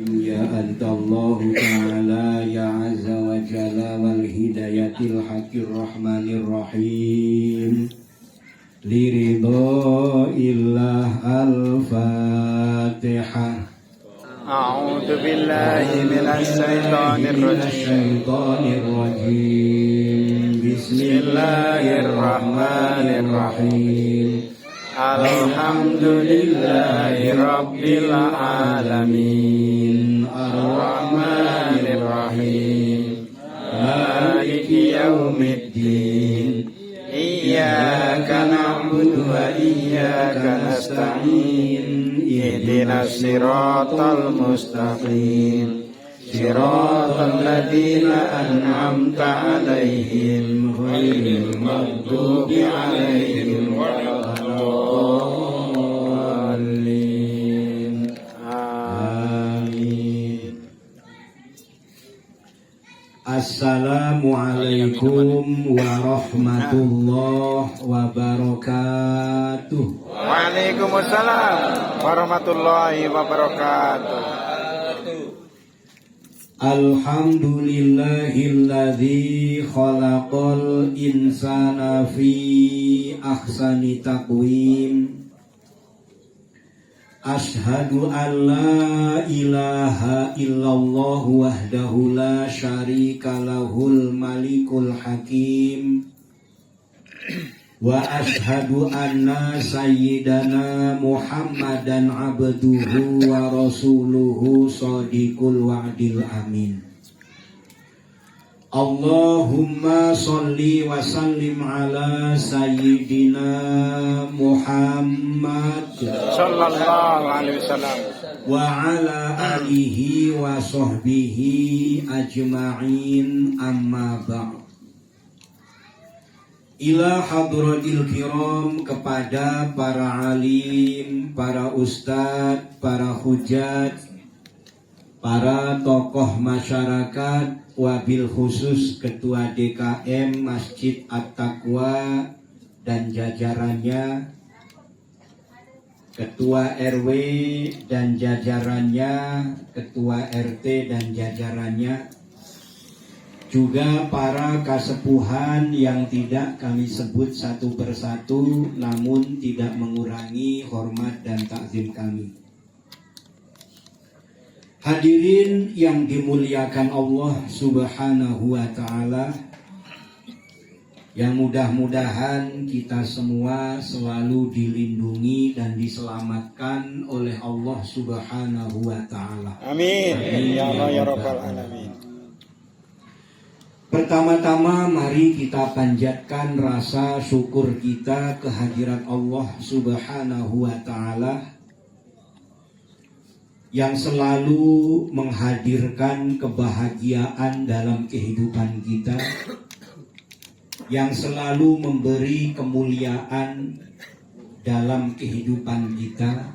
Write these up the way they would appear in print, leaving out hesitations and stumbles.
Ya antallahu ta'ala ya azza wa jalla wal hidayatil hakir rahmanir rahim liridho illah al-fatihah. A'udzu billahi minasy syaithanir rajim. Bismillahirrahmanirrahim. Alhamdulillahi rabbil alamin. Ar-rahmanir rahim. Maliki yaumiddin. Iyyaka na'budu wa iyyaka nasta'in. Ihdinas siratal mustaqim. Siratal ladzina an'amta 'alaihim ghairil maghdubi 'alaihim waladdallin. Amin. Assalamualaikum warahmatullahi wabarakatuh. Waalaikumsalam warahmatullahi wabarakatuh. Alhamdulillahilladzi khalaqal insana fi ahsani taqwim. Ashhadu an la ilaha illallah wahdahu la syarika lahul malikul hakim. Wa ashhadu anna sayyidana Muhammadan abduhu wa rasuluhu shadiqul wa'dil amin. Allahumma sholli wa sallim ala sayyidina Muhammad sallallahu alaihi wasallam wa ala alihi wa sahbihi ajma'in, amma ba'd. Ila hadratil kiram, kepada para alim, para ustadz, para hujat, para tokoh masyarakat, wabil khusus Ketua DKM Masjid At-Taqwa dan jajarannya, Ketua RW dan jajarannya, Ketua RT dan jajarannya, juga para kasepuhan yang tidak kami sebut satu persatu, namun tidak mengurangi hormat dan takzim kami. Hadirin yang dimuliakan Allah Subhanahu wa ta'ala, yang mudah-mudahan kita semua selalu dilindungi dan diselamatkan oleh Allah Subhanahu wa ta'ala. Amin. Ya Allah ya Rabbal alamin. Pertama-tama mari kita panjatkan rasa syukur kita kehadirat Allah Subhanahu wa ta'ala yang selalu menghadirkan kebahagiaan dalam kehidupan kita, yang selalu memberi kemuliaan dalam kehidupan kita,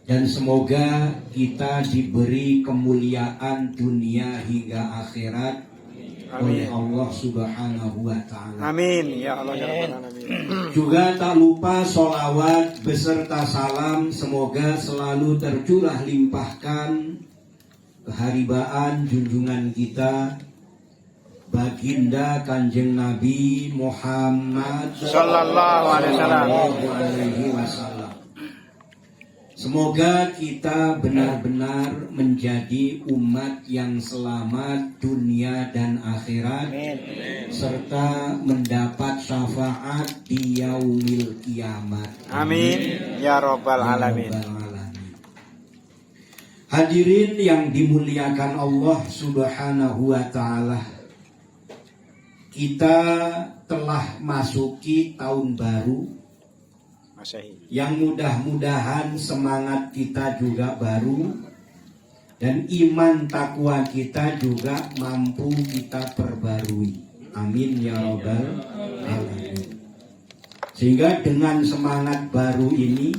dan semoga kita diberi kemuliaan dunia hingga akhirat oleh Allah Subhanahu wa ta'ala. Amin. Ya Allah ya Rabbal alamin. Juga tak lupa sholawat beserta salam semoga selalu tercurah limpahkan keharibaan junjungan kita Baginda Kanjeng Nabi Muhammad sallallahu alaihi wasallam. Semoga kita benar-benar menjadi umat yang selamat dunia dan akhirat, serta mendapat syafaat di yaumil kiamat. Amin ya Rabbal alamin. Hadirin yang dimuliakan Allah Subhanahu wa ta'ala, kita telah masuki tahun baru yang mudah-mudahan semangat kita juga baru dan iman takwa kita juga mampu kita perbarui. Amin ya Rabbal alamin. Sehingga dengan semangat baru ini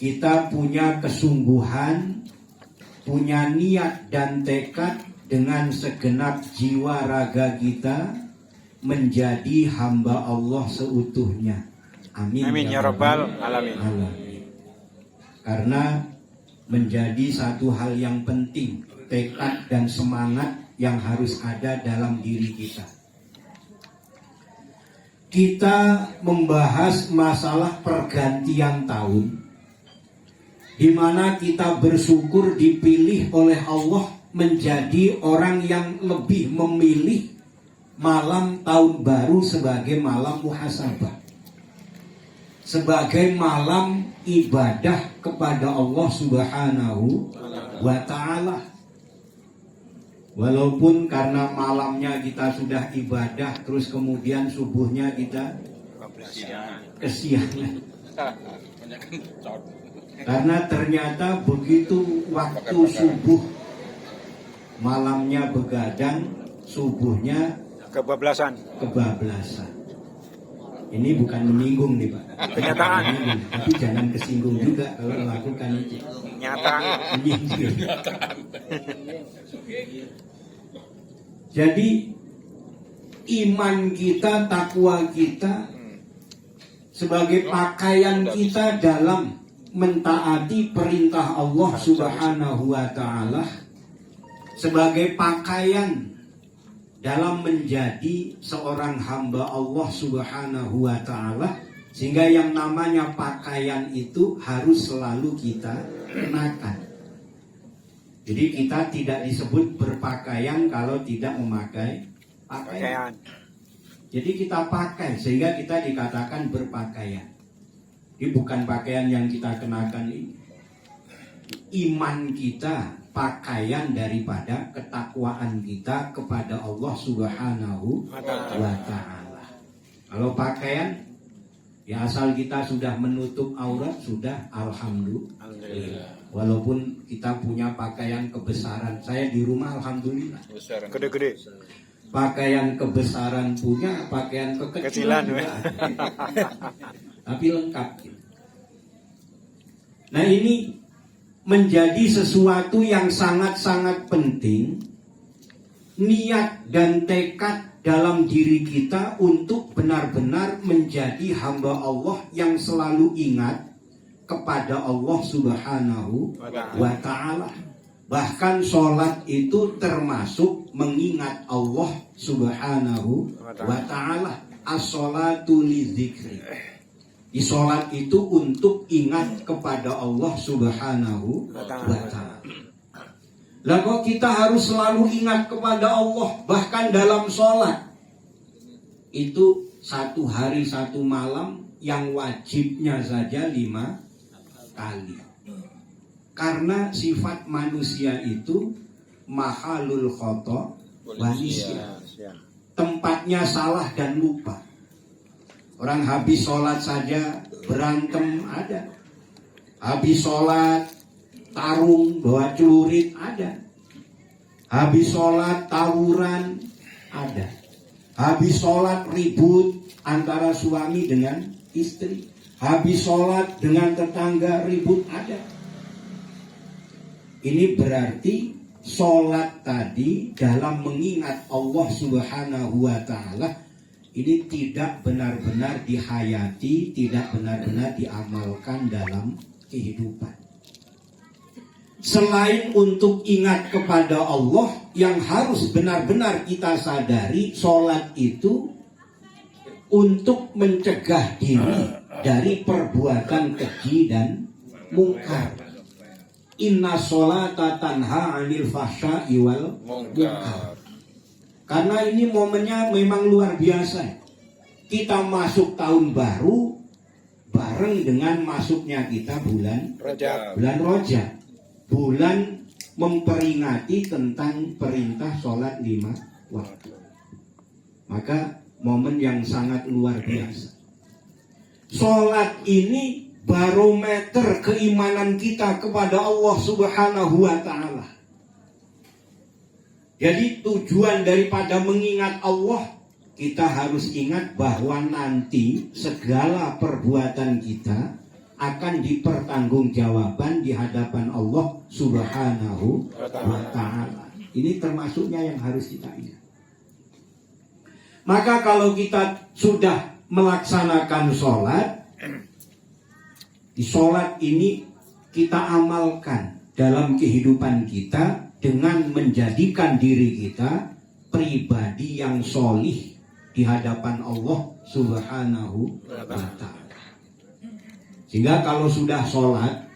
kita punya kesungguhan, punya niat dan tekad dengan segenap jiwa raga kita menjadi hamba Allah seutuhnya. Amin, amin ya Rabbal alamin. Karena menjadi satu hal yang penting, tekad dan semangat yang harus ada dalam diri kita. Kita membahas masalah pergantian tahun, di mana kita bersyukur dipilih oleh Allah menjadi orang yang lebih memilih malam tahun baru sebagai malam muhasabah, sebagai malam ibadah kepada Allah Subhanahu wa Ta'ala. Walaupun karena malamnya kita sudah ibadah, terus kemudian subuhnya kita kesiangan. Karena ternyata begitu waktu subuh, malamnya begadang, subuhnya Kebablasan. Ini bukan menyinggung nih Pak. Kenyataan. Tapi jangan kesinggung juga kalau melakukan itu. Nyata. Jadi iman kita, takwa kita sebagai pakaian kita dalam mentaati perintah Allah Subhanahu wa Ta'ala, sebagai pakaian dalam menjadi seorang hamba Allah Subhanahu wa Ta'ala, sehingga yang namanya pakaian itu harus selalu kita kenakan. Jadi kita tidak disebut berpakaian kalau tidak memakai pakaian. Jadi kita pakai sehingga kita dikatakan berpakaian. Ini bukan pakaian yang kita kenakan ini. Iman kita, pakaian daripada ketakwaan kita kepada Allah Subhanahu wa Ta'ala. Kalau pakaian, ya asal kita sudah menutup aurat, sudah alhamdulillah. Walaupun kita punya pakaian kebesaran, saya di rumah alhamdulillah Gede-gede. pakaian kebesaran punya, pakaian kekecilan juga ada. Tapi lengkap. Nah, ini menjadi sesuatu yang sangat-sangat penting, niat dan tekad dalam diri kita untuk benar-benar menjadi hamba Allah yang selalu ingat kepada Allah Subhanahu wa Ta'ala. Bahkan sholat itu termasuk mengingat Allah Subhanahu wa Ta'ala. As-sholatu lidzikri. Di sholat itu untuk ingat kepada Allah Subhanahu wa Ta'ala. Lah kok kita harus selalu ingat kepada Allah, bahkan dalam sholat. Itu satu hari satu malam yang wajibnya saja 5 kali. Karena sifat manusia itu mahalul khoto wa nisyan. Tempatnya salah dan lupa. Orang habis sholat saja berantem ada. Habis sholat tarung bawa celurit ada. Habis sholat tawuran ada. Habis sholat ribut antara suami dengan istri. Habis sholat dengan tetangga ribut ada. Ini berarti sholat tadi dalam mengingat Allah Subhanahu wa Ta'ala ini tidak benar-benar dihayati, tidak benar-benar diamalkan dalam kehidupan. Selain untuk ingat kepada Allah, yang harus benar-benar kita sadari, sholat itu untuk mencegah diri dari perbuatan keji dan mungkar. Inna sholata tanha 'anil fahsya'i wal munkar. Karena ini momennya memang luar biasa. Kita masuk tahun baru bareng dengan masuknya kita bulan Rajab. Bulan memperingati tentang perintah sholat 5 waktu. Maka momen yang sangat luar biasa. Sholat ini barometer keimanan kita kepada Allah Subhanahu wa Ta'ala. Jadi tujuan daripada mengingat Allah, kita harus ingat bahwa nanti segala perbuatan kita akan dipertanggungjawabkan di hadapan Allah Subhanahu wa Ta'ala. Ini termasuknya yang harus kita ingat. Maka kalau kita sudah melaksanakan sholat, di sholat ini kita amalkan dalam kehidupan kita dengan menjadikan diri kita pribadi yang solih di hadapan Allah Subhanahu wa Ta'ala. Sehingga kalau sudah sholat,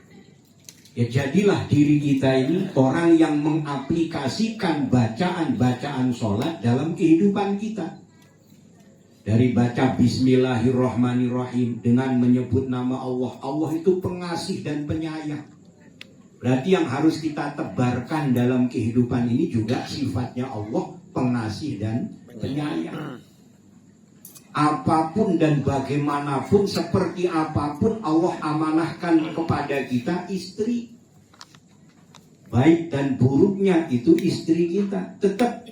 ya jadilah diri kita ini orang yang mengaplikasikan bacaan-bacaan sholat dalam kehidupan kita. Dari baca Bismillahirrahmanirrahim dengan menyebut nama Allah. Allah itu pengasih dan penyayang. Berarti yang harus kita tebarkan dalam kehidupan ini juga sifatnya Allah pengasih dan penyayang. Apapun dan bagaimanapun, seperti apapun Allah amanahkan kepada kita istri. Baik dan buruknya itu istri kita tetap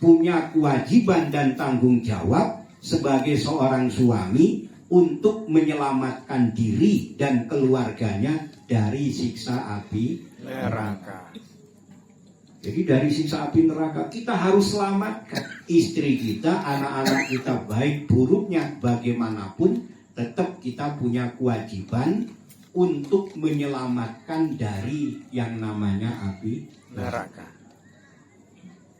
punya kewajiban dan tanggung jawab sebagai seorang suami untuk menyelamatkan diri dan keluarganya dari siksa api neraka. Jadi dari siksa api neraka kita harus selamatkan istri kita, anak-anak kita, baik buruknya bagaimanapun, tetap kita punya kewajiban untuk menyelamatkan dari yang namanya api neraka.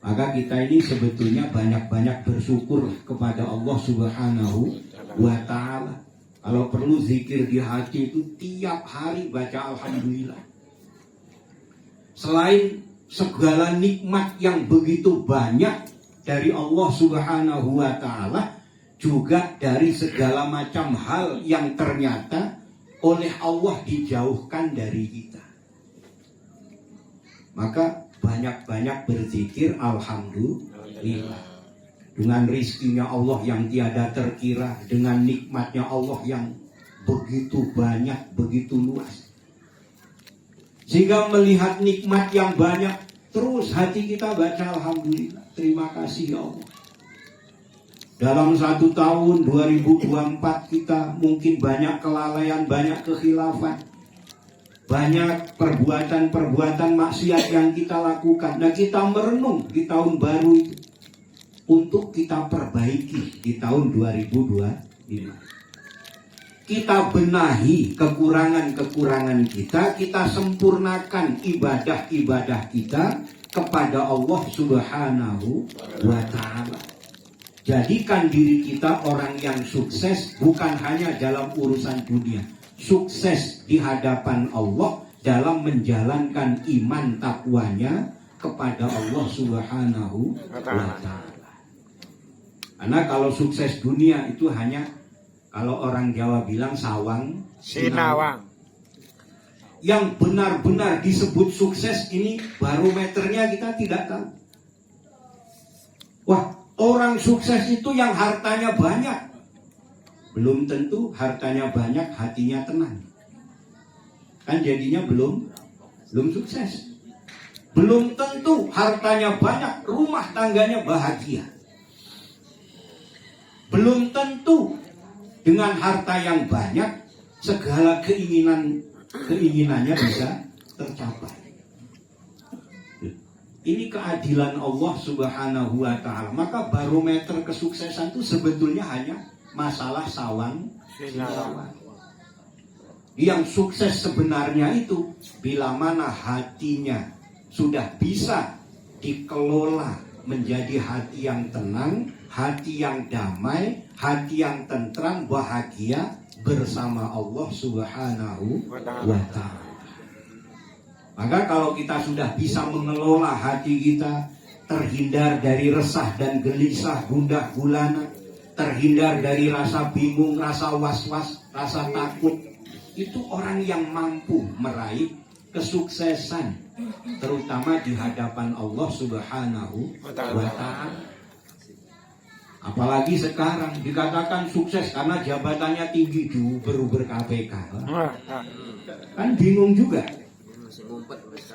Maka kita ini sebetulnya banyak-banyak bersyukur kepada Allah Subhanahu wa Ta'ala. Kalau perlu zikir di hati itu tiap hari baca Alhamdulillah. Selain segala nikmat yang begitu banyak dari Allah Subhanahu wa Ta'ala, juga dari segala macam hal yang ternyata oleh Allah dijauhkan dari kita. Maka banyak-banyak berzikir Alhamdulillah. Dengan rizkinya Allah yang tiada terkira, dengan nikmatnya Allah yang begitu banyak, begitu luas. Sehingga melihat nikmat yang banyak, terus hati kita baca Alhamdulillah. Terima kasih ya Allah. Dalam 1 tahun 2024 kita mungkin banyak kelalaian, banyak kekhilafan, banyak perbuatan-perbuatan maksiat yang kita lakukan. Nah, kita merenung di tahun baru itu untuk kita perbaiki di tahun 2025. Kita benahi kekurangan-kekurangan kita sempurnakan ibadah-ibadah kita kepada Allah Subhanahu wa Ta'ala. Jadikan diri kita orang yang sukses bukan hanya dalam urusan dunia, sukses di hadapan Allah dalam menjalankan iman takwanya kepada Allah Subhanahu wa Ta'ala. Karena kalau sukses dunia itu hanya, kalau orang Jawa bilang sawang sinawang. Yang benar-benar disebut sukses ini barometernya kita tidak tahu. Wah, orang sukses itu yang hartanya banyak. Belum tentu hartanya banyak, hatinya tenang. Kan jadinya belum sukses. Belum tentu hartanya banyak, rumah tangganya bahagia. Belum tentu dengan harta yang banyak segala keinginannya bisa tercapai. Ini keadilan Allah Subhanahu wa Ta'ala. Maka barometer kesuksesan itu sebetulnya hanya masalah sawang sinawang. Yang sukses sebenarnya itu bila mana hatinya sudah bisa dikelola menjadi hati yang tenang, hati yang damai, hati yang tentram, bahagia bersama Allah Subhanahu wa Ta'ala. Maka kalau kita sudah bisa mengelola hati kita, terhindar dari resah dan gelisah, gundah gulana, terhindar dari rasa bingung, rasa was-was, rasa takut, itu orang yang mampu meraih kesuksesan, terutama di hadapan Allah Subhanahu wa Ta'ala. Apalagi sekarang dikatakan sukses karena jabatannya tinggi di Uber KPK. Kan bingung juga.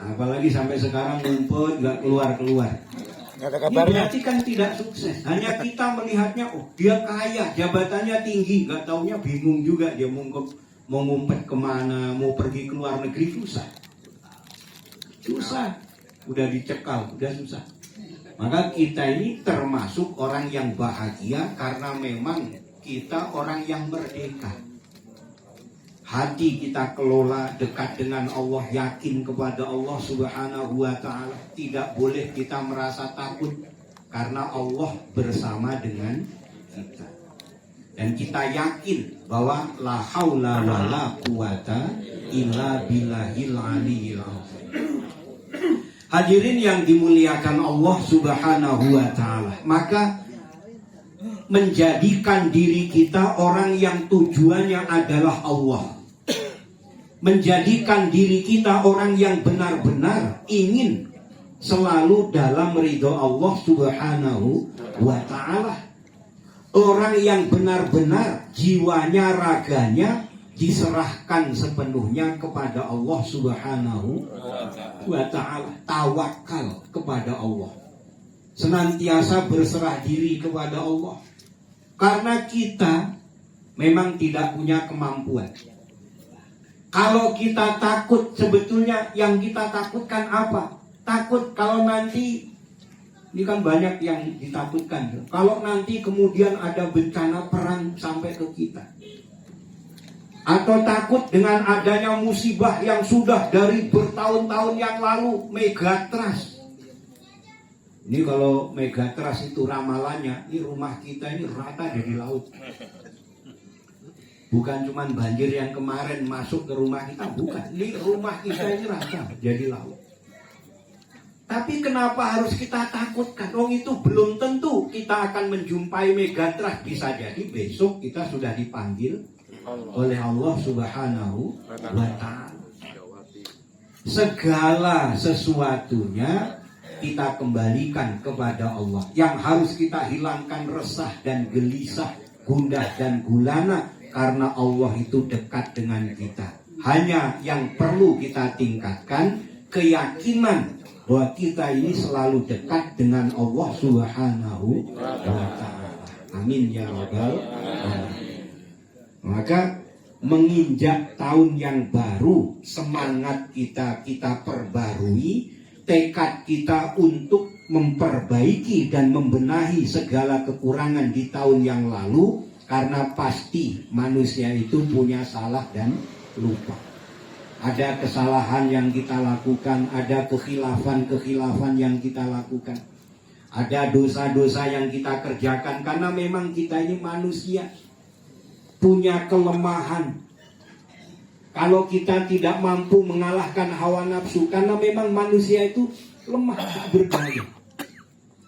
Apalagi sampai sekarang ngumpet nggak keluar-keluar. Ini berarti kan tidak sukses. Hanya kita melihatnya, oh dia kaya, jabatannya tinggi, nggak taunya bingung juga dia mau ngumpet kemana, mau pergi ke luar negeri susah. Udah dicekal, udah susah. Maka kita ini termasuk orang yang bahagia karena memang kita orang yang merdeka. hati kita kelola dekat dengan Allah, yakin kepada Allah Subhanahu wa ta'ala. Tidak boleh kita merasa takut karena Allah bersama dengan kita. Dan kita yakin bahwa la haula wala quwata illa billahil aliyyil azim. Hadirin yang dimuliakan Allah Subhanahu wa ta'ala, maka menjadikan diri kita orang yang tujuannya adalah Allah, menjadikan diri kita orang yang benar-benar ingin selalu dalam ridho Allah Subhanahu wa ta'ala, orang yang benar-benar jiwanya, raganya diserahkan sepenuhnya kepada Allah Subhanahu wa ta'ala, tawakal kepada Allah, senantiasa berserah diri kepada Allah. Karena kita memang tidak punya kemampuan. Kalau kita takut, sebetulnya yang kita takutkan apa? Takut kalau nanti, ini kan banyak yang ditakutkan, kalau nanti kemudian ada bencana perang sampai ke kita. Atau takut dengan adanya musibah yang sudah dari bertahun-tahun yang lalu, megatrust. Ini kalau megatrust itu ramalannya, ini rumah kita ini rata jadi laut. Bukan cuma banjir yang kemarin masuk ke rumah kita, bukan. Ini rumah kita ini rata jadi laut. Tapi kenapa harus kita takutkan? Oh, itu belum tentu kita akan menjumpai megatrust. Bisa jadi besok kita sudah dipanggil oleh Allah Subhanahu wa ta'ala. Segala sesuatunya kita kembalikan kepada Allah. Yang harus kita hilangkan resah dan gelisah, gundah dan gulana, karena Allah itu dekat dengan kita. Hanya yang perlu kita tingkatkan keyakinan bahwa kita ini selalu dekat dengan Allah Subhanahu wa ta'ala. Amin ya rabbal alamin. Maka menginjak tahun yang baru, semangat kita perbarui, tekad kita untuk memperbaiki dan membenahi segala kekurangan di tahun yang lalu, karena pasti manusia itu punya salah dan lupa. Ada kesalahan yang kita lakukan, ada kekhilafan yang kita lakukan, ada dosa-dosa yang kita kerjakan, karena memang kita ini manusia, punya kelemahan. Kalau kita tidak mampu mengalahkan hawa nafsu, karena memang manusia itu lemah, tak berdaya.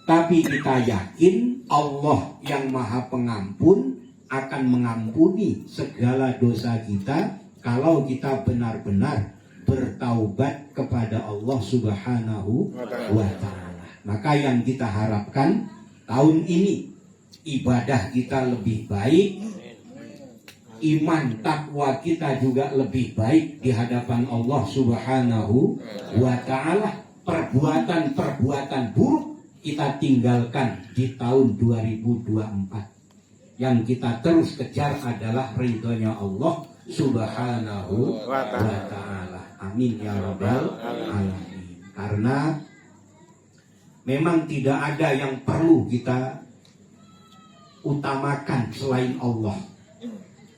Tapi kita yakin Allah yang maha pengampun akan mengampuni segala dosa kita kalau kita benar-benar bertaubat kepada Allah Subhanahu wa ta'ala. Maka yang kita harapkan tahun ini ibadah kita lebih baik, iman takwa kita juga lebih baik di hadapan Allah Subhanahu wa ta'ala. Perbuatan-perbuatan buruk kita tinggalkan di tahun 2024. Yang kita terus kejar adalah ridhonya Allah Subhanahu wa ta'ala. Amin ya rabbal alamin. Karena memang tidak ada yang perlu kita utamakan selain Allah.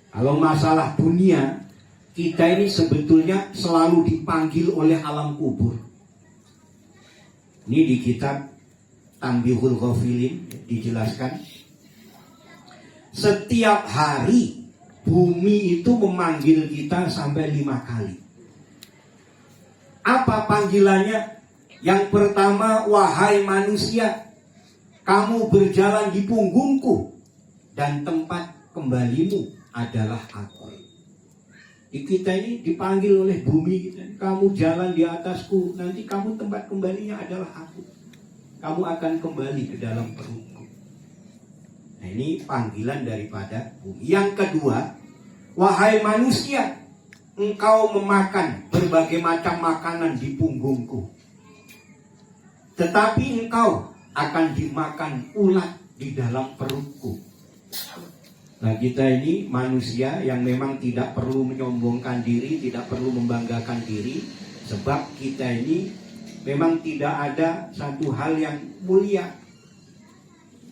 Kalau masalah dunia, kita ini sebetulnya selalu dipanggil oleh alam kubur. Ini di kitab Tanbihul Ghafilin dijelaskan, setiap hari bumi itu memanggil kita sampai 5 kali. Apa panggilannya? Yang pertama, wahai manusia, kamu berjalan di punggungku dan tempat kembalimu adalah aku. Kita ini dipanggil oleh bumi kita. Kamu jalan di atasku, nanti kamu tempat kembalinya adalah aku. Kamu akan kembali ke dalam perutku. Nah, ini panggilan daripada bumi. Yang kedua, wahai manusia, engkau memakan berbagai macam makanan di punggungku, tetapi engkau akan dimakan ulat di dalam perutku. Nah, kita ini manusia yang memang tidak perlu menyombongkan diri, tidak perlu membanggakan diri, sebab kita ini memang tidak ada satu hal yang mulia.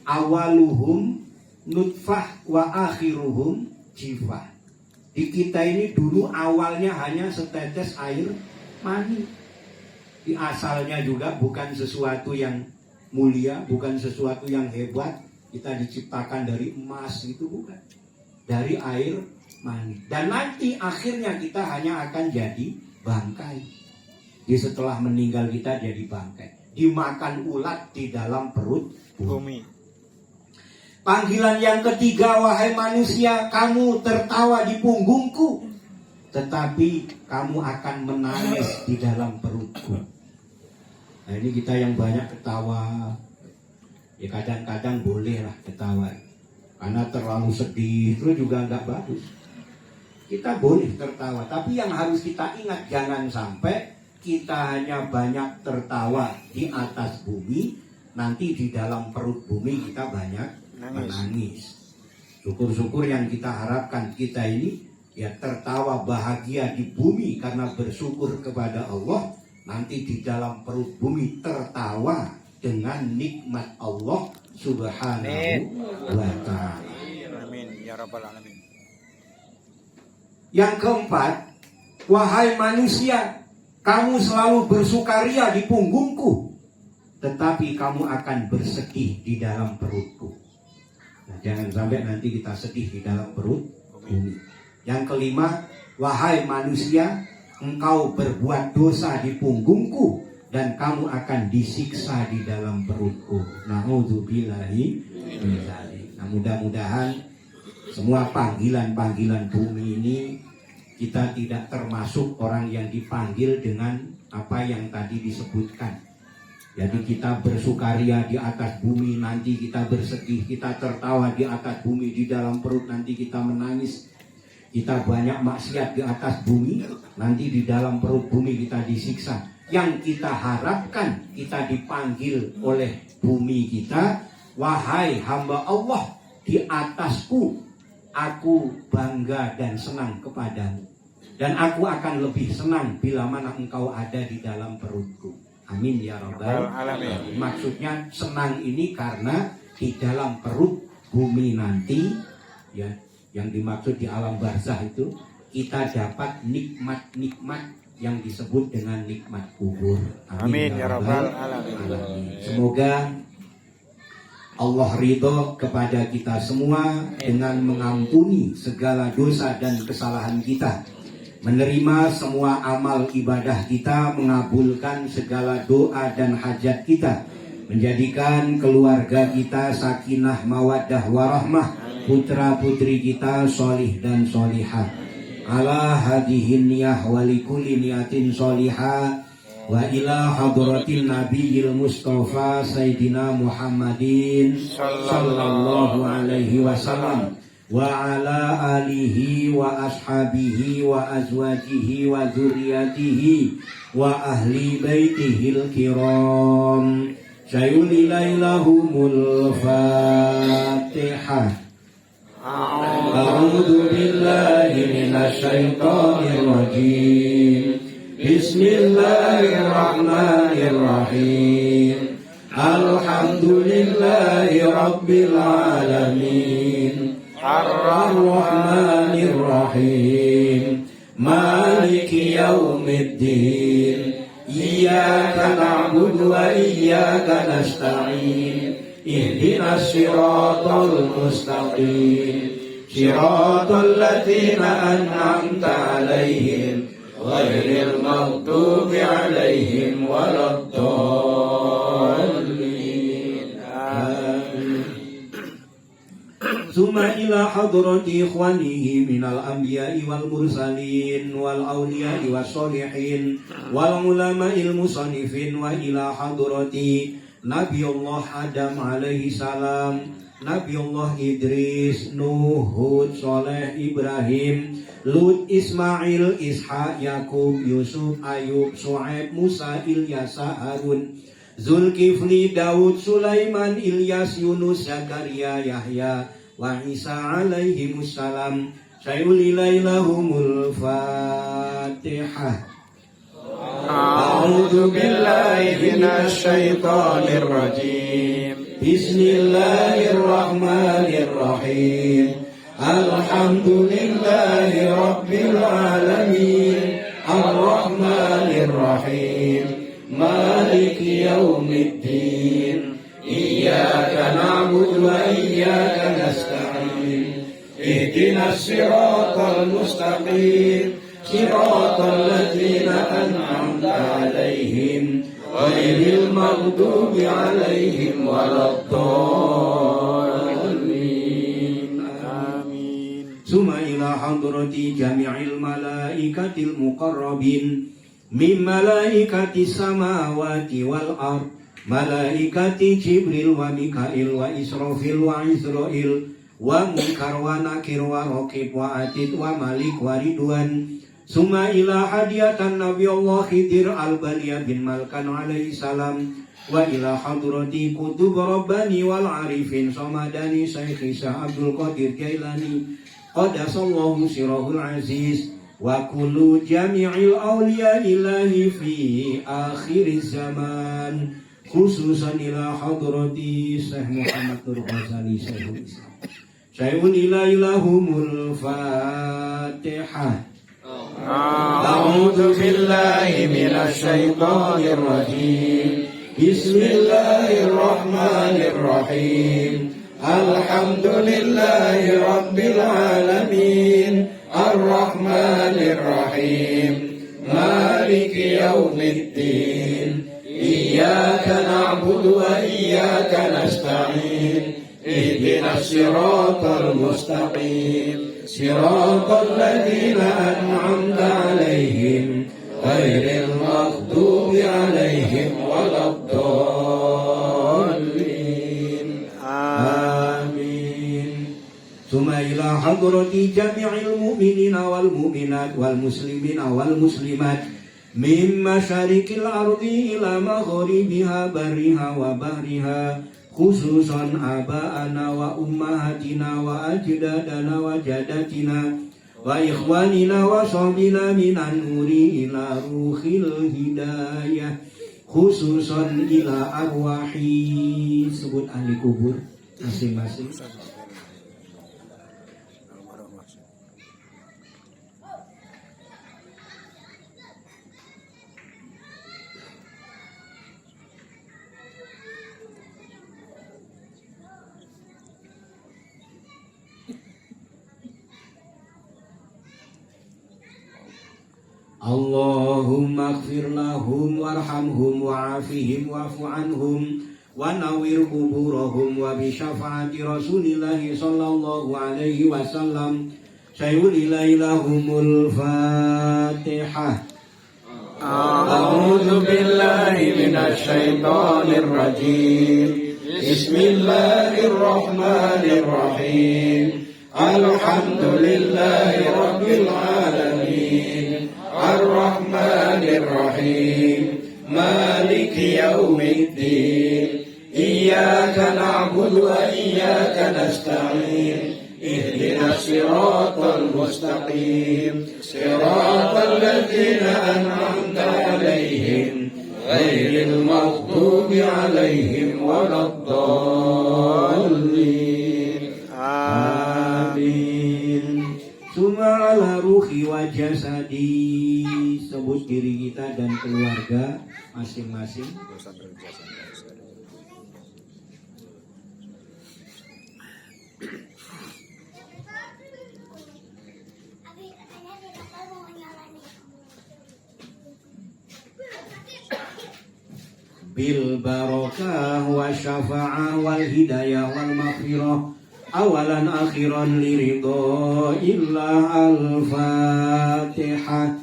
Awaluhum nutfah wa akhiruhum jifah. Di kita ini dulu awalnya hanya setetes air mani. Di asalnya juga bukan sesuatu yang mulia, bukan sesuatu yang hebat. Kita diciptakan dari emas, itu bukan. Dari air mani. Dan nanti akhirnya kita hanya akan jadi bangkai. Di setelah meninggal kita jadi bangkai. Dimakan ulat di dalam perut bumi. Panggilan yang ketiga, wahai manusia, kamu tertawa di punggungku, tetapi kamu akan menangis di dalam perutku. Nah, ini kita yang banyak ketawa. Ya kadang-kadang bolehlah ketawa. Karena terlalu sedih itu juga nggak bagus. Kita boleh tertawa, tapi yang harus kita ingat, jangan sampai kita hanya banyak tertawa di atas bumi, nanti di dalam perut bumi kita banyak menangis. Syukur-syukur yang kita harapkan kita ini ya tertawa bahagia di bumi karena bersyukur kepada Allah, nanti di dalam perut bumi tertawa dengan nikmat Allah Subhanahu wa ta'ala. Amin ya rabbal alamin. Yang keempat, wahai manusia, kamu selalu bersukaria di punggungku, tetapi kamu akan bersedih di dalam perutku. Nah, jangan sampai nanti kita sedih di dalam perut bumi. Yang kelima, wahai manusia, engkau berbuat dosa di punggungku dan kamu akan disiksa di dalam perutku. Na'udzubillahi min dzalik. Nah, mudah-mudahan semua panggilan-panggilan bumi ini kita tidak termasuk orang yang dipanggil dengan apa yang tadi disebutkan. Jadi kita bersukaria di atas bumi, nanti kita bersedih, kita tertawa di atas bumi, di dalam perut nanti kita menangis. Kita banyak maksiat di atas bumi, nanti di dalam perut bumi kita disiksa. Yang kita harapkan, kita dipanggil oleh bumi kita, wahai hamba Allah, di atasku, aku bangga dan senang kepadamu. Dan aku akan lebih senang bila mana engkau ada di dalam perutku. Amin ya rabbal alamin. Maksudnya senang ini karena di dalam perut bumi nanti, ya, yang dimaksud di alam barzah itu, kita dapat nikmat-nikmat yang disebut dengan nikmat kubur. Amin ya rabbal alamin. Semoga Allah ridho kepada kita semua dengan mengampuni segala dosa dan kesalahan kita, menerima semua amal ibadah kita, mengabulkan segala doa dan hajat kita, menjadikan keluarga kita sakinah mawaddah warahmah, putra putri kita solih dan solihah, ala hadihin niyah walikulli niyatin solihah, wa ila hadratin nabiyil mustafa sayyidina Muhammadin sallallahu alaihi wasallam, wa ala alihi wa ashabihi wa azwajihi wa dzurriyyatihi wa ahli baitihil kiram. Sayulilailahumul Fatihah. A'udzu billahi minasy syaithanir rajim. Bismillahirrahmanirrahim. Alhamdulillahi rabbil alamin. Ar-Rahmanir-Rahim. Maliki yaumiddin. Iyyaka na'budu wa iyyaka nasta'in. Ihdinas siratal mustaqim. Siratal ladzina an'amta 'alaihim ghairil maghdubi 'alaihim waladdallin. Amin. Summa ila hadrati ikhwanihi minal anbiya'i wal mursalin wal awliya'i was solihin wal ulama'il musannifin, wa ila hadrati Nabiullah Adam alaihi salam, Nabiullah Idris, Nuh, Hud, Soleh, Ibrahim, Lut, Ismail, Ishaq, Yakub, Yusuf, Ayub, Shu'aib, Musa, Ilyasa, Harun, Zulkifli, Daud, Sulaiman, Ilyas, Yunus, Zakaria, Yahya, wa Isa alaihimussalam. Sayulilailahumul Fatihah. A'udzu billahi minasy syaithanir rajim. Bismillahirrahmanirrahim. Alhamdulillahi Rabbil Alamin Ar-Rahmanir Rahim Maliki Yawmiddin Iyyaka na'budu wa iyyaka nasta'in Ihdinas siratal mustaqim Siratal ladzina an'amta 'alaihim ghairil maghdubi 'alaihim waladdallin. Amin. Summa ila hadrati jami'il malaikatil muqarrabin min malaikatis samawati wal ard malaikati Jibril wa Mikail wa Israfil wa Israil wa Munkar wa Nakir wa Raqib wa Atid wa Malik wa Ridwan. Summa ila hadiyatan Nabi Allah Khidir al-Baliyah bin Malkan alaihi salam wa ila hadrati kutub Rabbani wal Arifin Samadani Syekh Isa Abdul Qadir Jailani qadasallahu sirahul aziz wa kullu jami'il awliya ilahi fi akhir zaman khususan ila hadrati Syekh Muhammad Nur Ghazali Syekhul Islam Syai'un ila ilahumul Fatihah. A'udzu billahi minasy syaithanir rajim. Bismillahirrahmanirrahim. Alhamdulillahi rabbil alamin. Ar-Rahmanir Rahim. Maliki yaumiddin. Iyyaka na'budu wa iyyaka nasta'in. Ihdinas siratal mustaqim. Siratal ladzina an'amta 'alaihim ghairil maghdubi 'alaihim waladdallin. Amin. Summa ila hadrati jami'il mu'minina wal mu'minat wal muslimina wal muslimat min masyariqil ardi ila maghribiha barriha wa bahriha khususan aba'ana wa ummahatina wa ajdadana wa jadatina wa ikhwanina wa sahbina minan nuri ila ruhil hidayah khususan ila arwahi sebut ahli kubur masing-masing. Allahumma ighfir lahum warhamhum wa'afihim wa'fu anhum wa nawwir quburahum wa bi syafaati Rasulillahi sallallahu alaihi wasallam. Syai'un ilaihumul Fatihah. A'udzu billahi minasy syaithanir rajim. Bismillahirrahmanirrahim. Alhamdulillahi rabbil alamin. Ar-Rahmanir Rahim Maliki Yawmiddin Iyyaka na'budu wa iyyaka nasta'in Ihdinas siratal mustaqim Siratal ladzina an'amta 'alaihim ghairil maghdubi 'alaihim waladdallin. Amin. Summa ala ruhi wa jasadi sebut diri kita dan keluarga masing-masing. Bil barakah wa syafa'ah wal hidayah wal maghfirah awalan akhiran liridho illa al-Fatihah.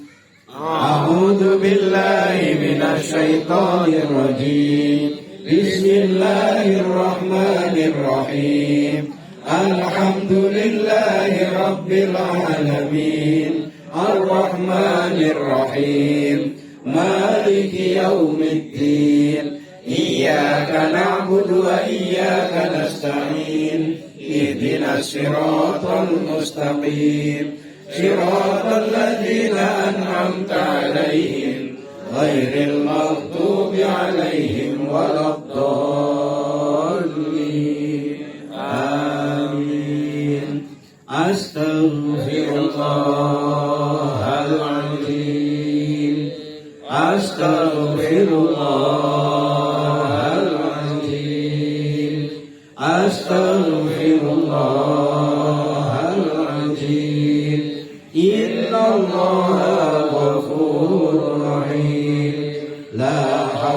A'udzu billahi minasy syaithanir rajim. Bismillahirrahmanirrahim. Alhamdulillahi rabbil alamin. Ar-Rahmanir Rahim. Maliki yaumiddin. Iyyaka na'budu wa iyyaka nasta'in. Ihdinas siratal mustaqim Siratal ladzina an'amta 'alaihim ghairil maghdubi 'alaihim waladdallin. Amin.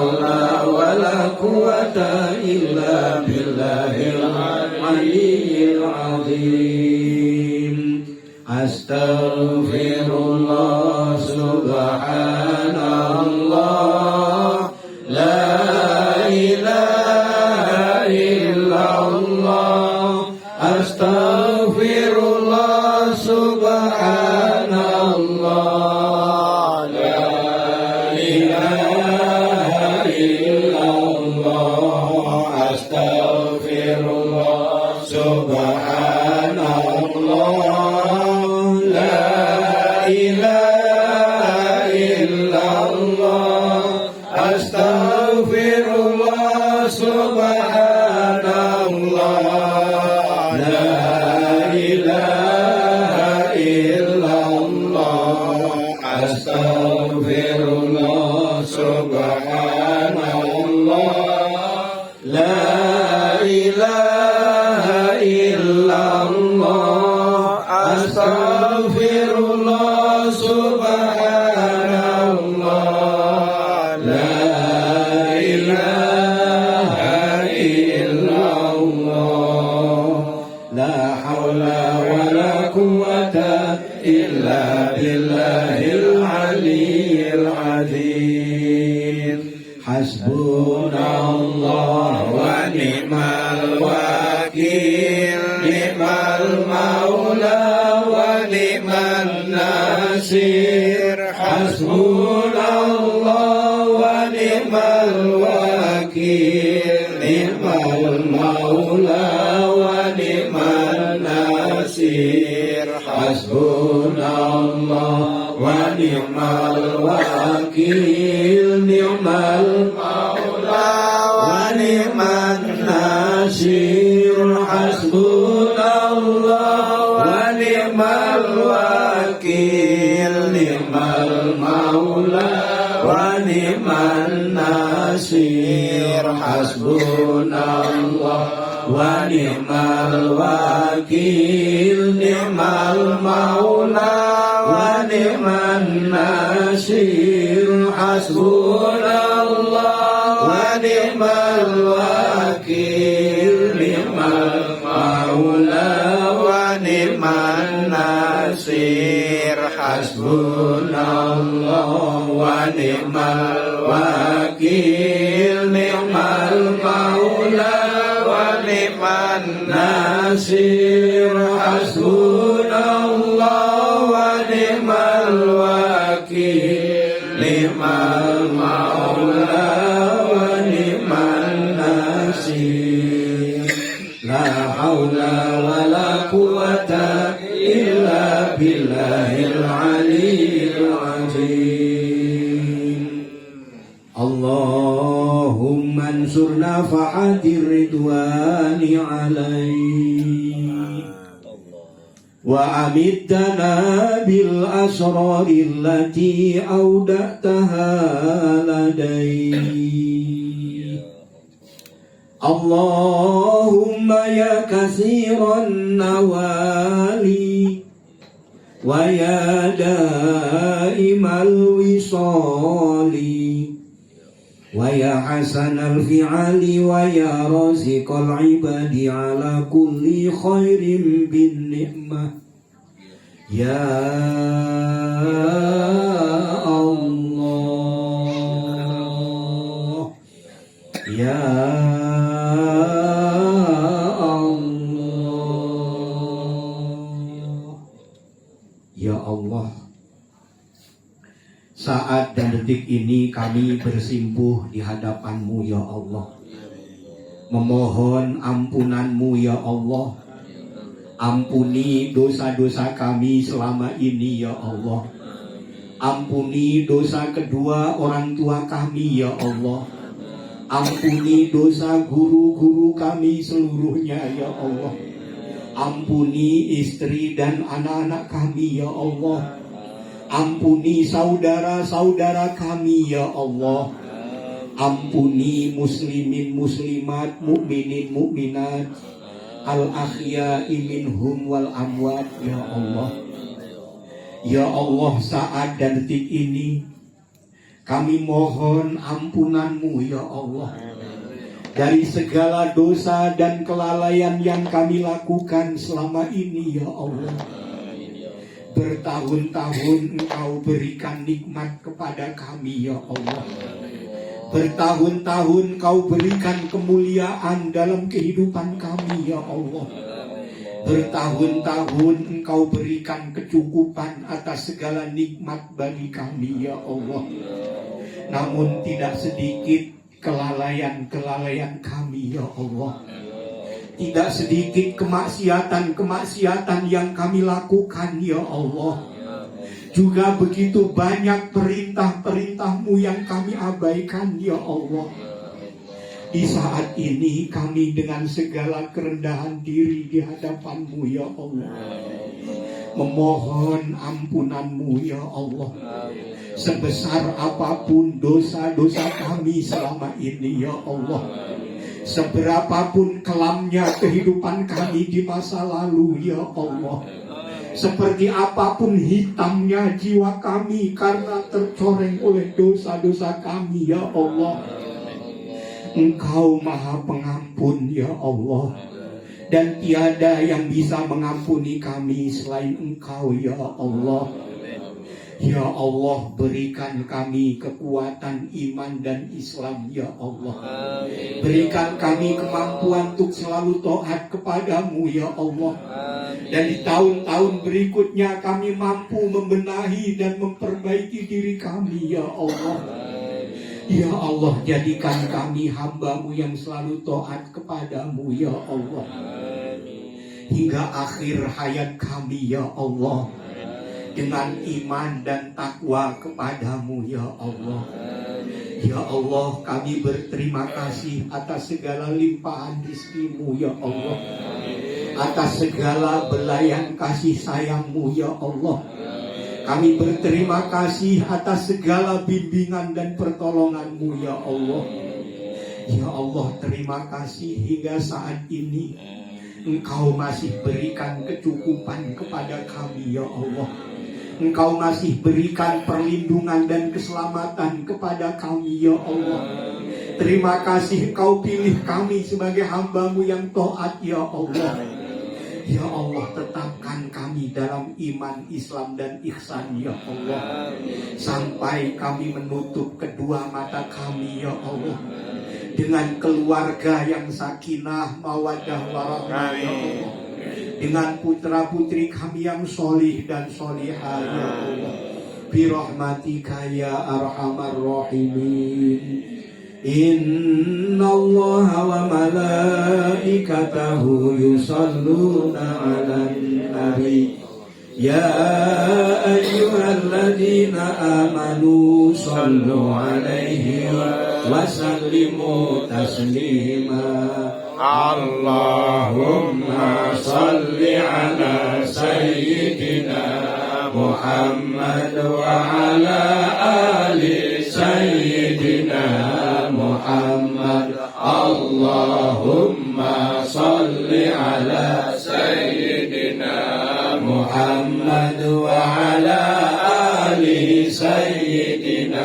haula wala quwata illa billahil aliyyil azim. Astaghfirullah subhanallah la ilaha illallah. Astaghfirullah subhanallah la ilaha illallah. Astaghfirullah subhanallah la ilaha illallah. Astaghfirullah subhanallah la ilaha illallah. Astaghfirullah subhanallah la ilaha illallah. Astaghfirullah subhanallah la ilaha illallah. La haula wala quwata illa billahil aliyyil azim. Hasbunallah wa ni'mal wakil, ni'mal maula wa ni'man nasir. Hasbunallah wa ni'mal wakil, ni'mal maula wa ni'man nasir. Hasbunallah wa ni'mal wakil, ni'mal maula wa ni'man nasir. Hasbunallah wa ni'mal wakil, ni'mal maula wa ni'man nasir. Hasbunallah wa ni'mal wakil, ni'mal maula wa ni'man nasir. Hasbunallah wa ni'mal wakil, ni'mal maula wa ni'man nasir. Hasbunallah wa ni'mal wakil, ni'mal maula wa ni'man nasir. Hasbunallah wa ni'mal wakil, ni'mal maula wa ni'man nasir. La haula wala quwata illa billahil aliyyil azim. Allahumma ansurna fa'atir ridwani alaih wa amiddana bil asrari allati awda'taha ladai. Allahumma ya kathiran nawali wa ya daimal wisali wa ya hasanal fi'ali wa ya raziqal ibadi ala kulli khairin bin ni'mah. Ya Allah, ya Ya Allah, saat dan detik ini kami bersimpuh di hadapan-Mu ya Allah, memohon ampunan-Mu ya Allah. Ampuni dosa-dosa kami selama ini ya Allah. Ampuni dosa kedua orang tua kami ya Allah. Ampuni dosa guru-guru kami seluruhnya ya Allah. Ampuni istri dan anak-anak kami ya Allah. Ampuni saudara-saudara kami ya Allah. Ampuni muslimin muslimat, mukminin mukminat, al-ahya'i minhum wal amwat ya Allah. Ya Allah, saat dan detik ini Kami mohon ampunan-Mu ya Allah, dari segala dosa dan kelalaian yang kami lakukan selama ini ya Allah. Bertahun-tahun Engkau berikan nikmat kepada kami ya Allah. Bertahun-tahun Kau berikan kemuliaan dalam kehidupan kami ya Allah. Bertahun-tahun Engkau berikan kecukupan atas segala nikmat bagi kami ya Allah. Namun tidak sedikit kelalaian-kelalaian kami ya Allah. Tidak sedikit kemaksiatan-kemaksiatan yang kami lakukan ya Allah. Juga begitu banyak perintah-perintah-Mu yang kami abaikan ya Allah. Di saat ini kami dengan segala kerendahan diri di hadapan-Mu ya Allah, memohon ampunan-Mu ya Allah. Sebesar apapun dosa-dosa kami selama ini ya Allah, seberapapun kelamnya kehidupan kami di masa lalu ya Allah, seperti apapun hitamnya jiwa kami karena tercoreng oleh dosa-dosa kami ya Allah, Engkau Maha Pengampun ya Allah, dan tiada yang bisa mengampuni kami selain Engkau ya Allah. Ya Allah, berikan kami kekuatan iman dan Islam ya Allah. Berikan kami kemampuan untuk selalu taat kepadamu ya Allah. Dan di tahun-tahun berikutnya kami mampu membenahi dan memperbaiki diri kami ya Allah. Ya Allah, jadikan kami hamba-Mu yang selalu taat kepadamu ya Allah, hingga akhir hayat kami ya Allah, dengan iman dan takwa kepadamu ya Allah. Ya Allah, kami berterima kasih atas segala limpahan rizki-Mu ya Allah, atas segala belayan kasih sayang-Mu ya Allah. Kami berterima kasih atas segala bimbingan dan pertolongan-Mu ya Allah. Ya Allah, terima kasih hingga saat ini Engkau masih berikan kecukupan kepada kami ya Allah. Engkau masih berikan perlindungan dan keselamatan kepada kami ya Allah. Terima kasih Engkau pilih kami sebagai hamba-Mu yang taat ya Allah. Ya Allah, tetapkan kami dalam iman, Islam dan ihsan ya Allah, sampai kami menutup kedua mata kami ya Allah, dengan keluarga yang sakinah, mawaddah, warahmah ya Allah, dengan putra putri kami yang solih dan solihah ya Allah, birahmatika ya arhamar rahimin. Inna Allah wa malaikatahu yusalluna ala nabi ya ayyuhalladzina amanu sallu alaihi wa sallimu taslima. Allahumma salli ala sayyidina Muhammad wa ala ali sayyidina Muhammad. Allahumma salli ala sayyidina Muhammad wa ala ali sayyidina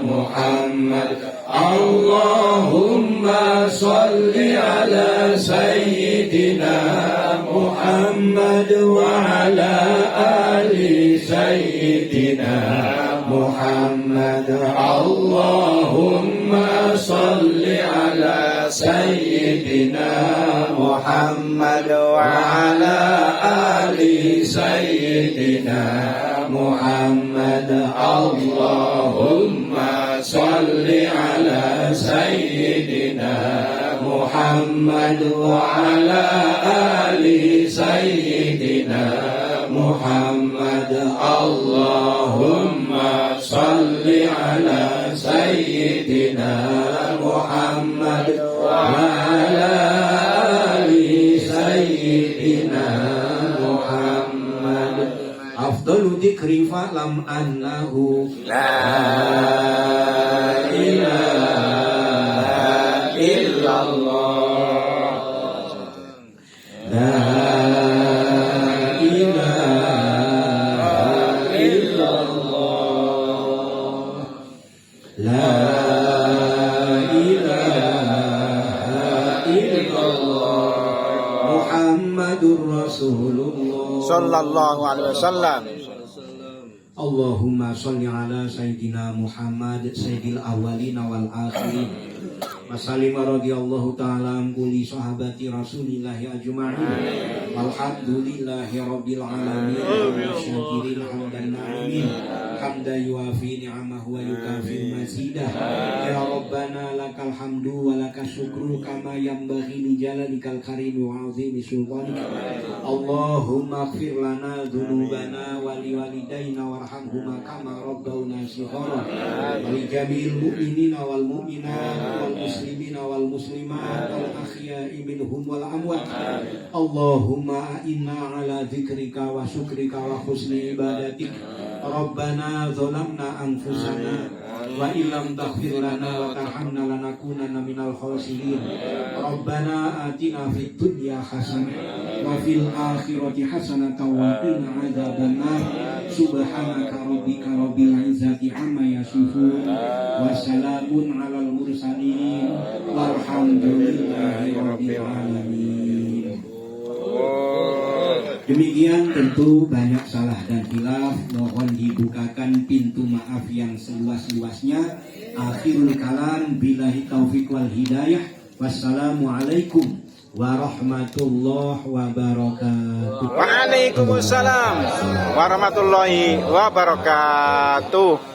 Muhammad. Allahumma salli ala sayyidina Muhammad wa ala ali sayyidina Muhammad. Allahumma salli ala sayyidina Muhammad wa ala ali sayyidina Muhammad. Allahumma salli ala sayyidina Muhammad wa ala ali sayyidina Muhammad. Allahumma salli ala sayyidina Muhammad wa ala ali sayyidina Muhammad. Afdalu dzikri fa'lam annahu La ilaha illallah. La ilaha illallah. Rasulullah sallallahu alaihi wasallam. Allahumma sholli ala sayyidina Muhammad sayyidil awwalin wal akhirin wa sallim radhiyallahu ta'ala an kulli sahabati rasulillahi ajma'in walhamdulillahi rabbil alamin syakirin hamdan na'imin hamda yuafi ni'amahu wa yukafi mazidah ya rabbana lakal hamdu wa lakas syukru kama yanbaghi li jalalikal karim wa azimi sultanika Allahumma ighfir lana dhunubana wa liwalidayna warhamhuma kama rabbawna shighara wa li jami'il mu'minina wal mu'minat wal muslimina wal muslimat wal ahya'i minhum wal amwat Allahumma inna ala dzikrika wa syukrika wa husni ibadatik Rabbana zalamna anfusana wa illam taghfir lana wa tarhamna lanakunanna minal khasirin Rabbana atina fid dunya hasanah wa fil akhirati hasanah wa qina adzabannar subhanaka rabbika rabbil izzati amma yasifun wa salamun alal mursalin walhamdulillahi rabbil alamin. Demikian tentu banyak salah dan khilaf, mohon dibukakan pintu maaf yang seluas-luasnya. Akhirul kalam billahi taufiq wal hidayah. Wassalamualaikum warahmatullahi wabarakatuh. Waalaikumsalam warahmatullahi wabarakatuh.